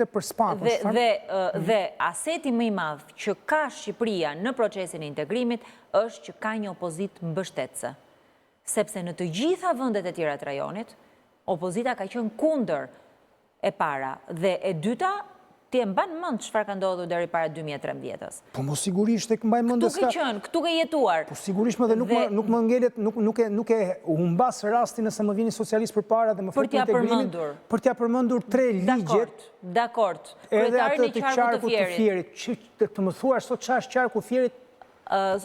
për SPAK-un. Dhe aseti më i madh që ka Shqipëria në procesin e integrimit është që ka një opozit mbështetëse. Sepse në të gjitha vendet e tjera të rajonit, opozita ka qenë kundër e para. Dhe e dyta, ti e mban mend çfarë ka ndodhur deri para 2013-s. Po mos sigurisht e mbaj mend se këtu ke jetuar. Po sigurisht më dhe nuk më ngelet, nuk e humbas rastin nëse më vini socialist përpara dhe më fut integrimin për t'ia përmendur 3 ligjet. Dakord. Edhe atë të qarkut të Fierit. Të më thuash sot ç'është qarku i Fierit?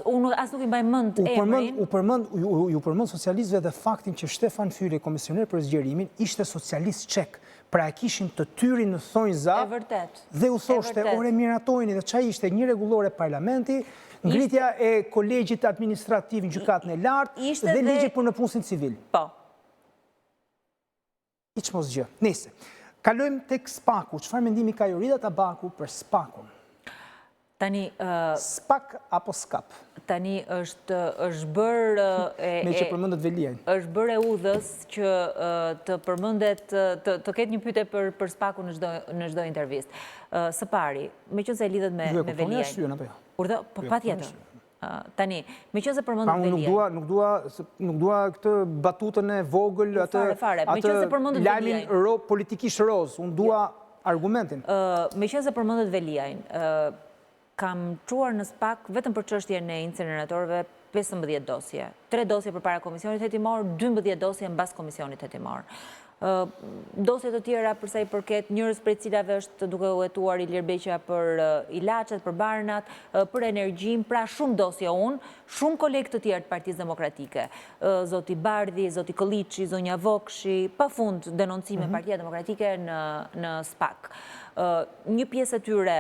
Unë as nuk i mbaj mend emrin. U përmend socialistëve dhe faktin që Shtefan Fyri, komisioner për zgjerimin, ishte socialist çek. Pra e kishin të tyrin në thonjza dhe u thoshte, ore miratojni dhe qa ishte një rregullore parlamenti, ngritja e kolegjit administrativ në gjykatën e lartë dhe ligji për në punësin civil. Po. Iq mos gjë. Nese, kalojmë tek SPAK-u. Çfarë mendimi ka Jorida Tabaku për SPAK-un? Tani... SPAK apo SKAP? Tani është bërë... Me që përmëndet Veliajn. është bërë e udhës që të përmëndet, të ketë një pyetje për SPAK-u në çdo intervistë. Së pari, me që se lidhet me Veliajn. Po pa tjetër. Tani, me që se përmëndet Veliajn. Nuk dua këtë batutën e vogël, atë lajmin politikisht roz. Unë dua argumentin. Me që se përmëndet Veliajn, kam quar në SPAK vetëm për çështjen e incineratorëve 15 dosje. 3 dosje përpara komisionit hetimor, 12 dosje mbas komisionit hetimor. Dosje të tjera përsa i përket njërës për cilave është duke u hetuar Ilir Beqa për ilaçet, për barnat, për energjim, pra shumë dosje unë, shumë kolegë të tjerë të Partisë Demokratike. Zoti Bardhi, Zoti Kolliçi, Zonja Vokshi, pafund denoncime Partia Demokratike në SPAK. Një pjesë e tyre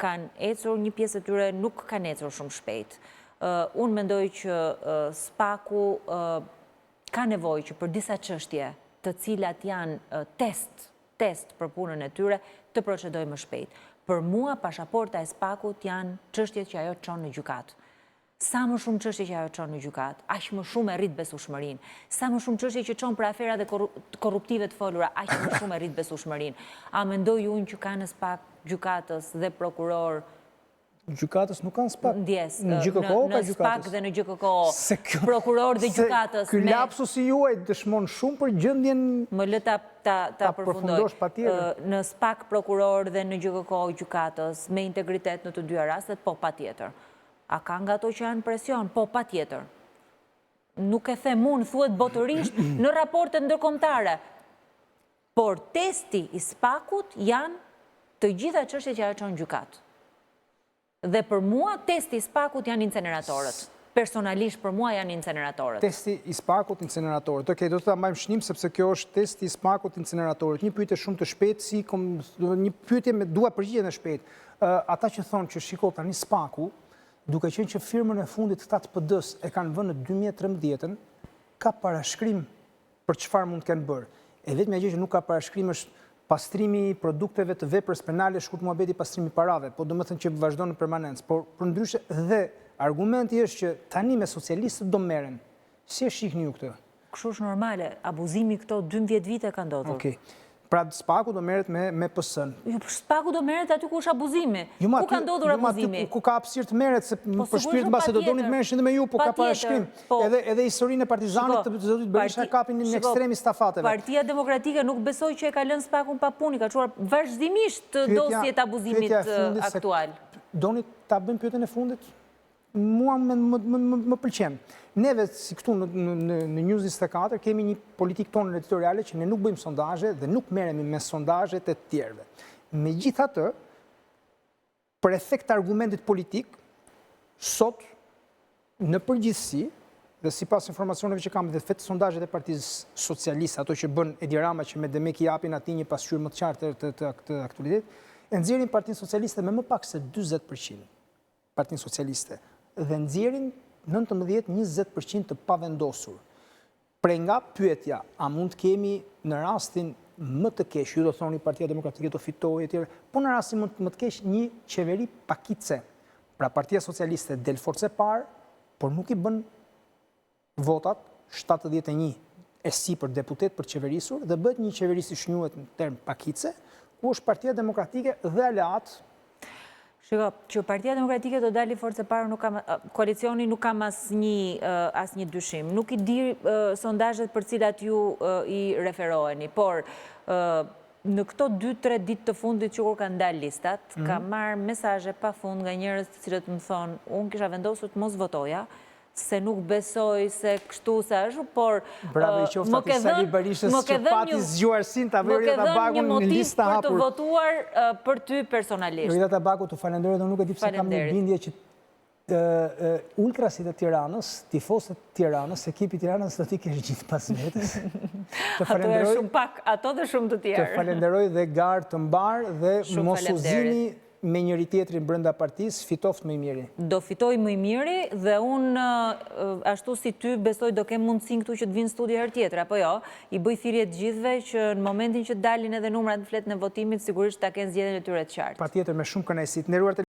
kanë ecur, një pjesë e tyre nuk kanë ecur shumë shpejt. Unë mendoj që SPAK-u ka nevojë që për disa çështje të cilat janë test për punën e tyre, të procedojë më shpejt. Për mua, pasaporta e SPAK-ut janë çështjet që ajo çon në gjykatë. Sa më shumë çështje që ajo çon në gjykatë, aq më shumë e rrit besueshmërinë. Sa më shumë çështje që çon për afera dhe korruptive të folura, aq më shumë e rrit besueshmërinë. A mendoj unë që ka në SPAK gjykatës dhe prokuror? Gjykatës nuk kanë SPAK. Ndjes, në GKK-o ka në SPAK dhe në GKK, prokuror dhe gjykatës. Ky lapsus i juaj dëshmon shumë për gjendjen. Më lë ta përfundosh patjetër. Në SPAK prokuror dhe në GKK gjykatës me integritet në të dyja rastet, po patjetër. A ka nga to që janë presion? Po, pa tjetër. Nuk e them unë, thuhet botërisht në raportet ndërkombëtare. Por testi i SPAK-ut janë të gjitha çështjet që ajo çon gjykat. Dhe për mua, testi i SPAK-ut janë inceneratorët. Personalisht për mua janë inceneratorët. Testi i SPAK-ut inceneratorët. Okej, do të ta mbajmë shnim sepse kjo është testi i SPAK-ut inceneratorët. Një pyetje shumë të shpejtë, një pyetje me dua përgjigjen e shpejtë. Ata që thonë që shiko tani SPAK-u, duke qenë që firmën e fundit të PD-s e kanë vënë në 2013, ka parashkrim për çfarë mund të kenë bërë. E vetmja gjë që nuk ka parashkrim është pastrimi produkteve të veprës penale, Shkurt Muhabeti pastrimi parave, po domethënë që vazhdon në permanencë. Por përndryshe dhe argumenti është që tani me socialistët do merren. Si e shihni ju këtë? Kështu është normale, abuzimi këto 12 vite ka ndodhur. Okej. Pra SPAK-u do merret me PS-n. Jo, SPAK-u do merret aty ku është abuzimi. Ku ka ndodhur abuzimi? Ku ka hapësirë të merret, se për shpirt mbase do donit merreshin edhe me ju, po ka parashkrim. Edhe historinë e Partizanit të zotit Berisha kapin në ekstremi stafateve. Partia Demokratike nuk besoj që e ka lënë SPAK-un pa punë, ka çuar vazhdimisht dosjet abuzimit aktual. Doni ta bëjmë pyetjen e fundit? Mua më pëlqen. Neve, si këtu në News 24, kemi një politikë tonë editoriale që ne nuk bëjmë sondazhe dhe nuk merremi me sondazhet e tjerëve. Megjithatë, për efekt argumentit politik, sot, në përgjithësi, dhe sipas informacioneve që kam dhe vetë sondazhet e Partisë Socialiste, ato që bën Edi Rama që me Demek i japin atij një pasqyrë më të qartë të aktualitetit, e nxjerrin Partinë Socialiste me më pak se 40%. Partinë Socialiste. Dhe nxjerrin 19-20% të pavendosur. Pre nga pyetja, a mund të kemi në rastin më të keq, ju do thoni Partia Demokratike do fitojë etj, po në rastin më të keq një qeveri pakicë. Pra Partia Socialiste del forcë e parë, por nuk i bën votat 71 e si për deputet për qeverisur dhe bëhet një qeveri si shnjuhet në term pakicë, ku është Partia Demokratike dhe aleat. Shiko, që Partia Demokratike do dali forcë e parë, koalicioni nuk kam asnjë dyshim. Nuk i di sondazhet për cilat ju i referoheni, por në këto 2-3 ditë të fundit që kur kanë dalë listat, ka marrë mesazhe pafund nga njerëz të cilët më thonë, unë kisha vendosur të mos votoja, se nuk besoj se kështu se është, por Bravo i qoftë atij Sali Berishës që pati zgjuarsin ta vëri Rita Bakun në listë për hapur. të votuar për ty personalisht. Rita Baku të falenderoj dhe nuk e di pse kam një bindje që ultrasit e Tiranës, tifosët e Tiranës, ekipi i Tiranës do t'i kesh gjithë pas vetes. Ato e shumë pak, ato dhe shumë të tjerë. Të falenderoj dhe garë të mbar dhe mos u zini me njëri tjetrin brenda partisë, fitoft më i miri. Do fitoj më i miri dhe unë, ashtu si ty, besoj do kem mundësin këtu që të vinë studi herë tjetër, apo jo, i bëj thirrje të gjithëve që në momentin që dalin edhe numrat në fletën e votimit, sigurisht ta kenë zgjedhjen e tyre të qartë. Patjetër, me shumë kënaqësi. Nderuar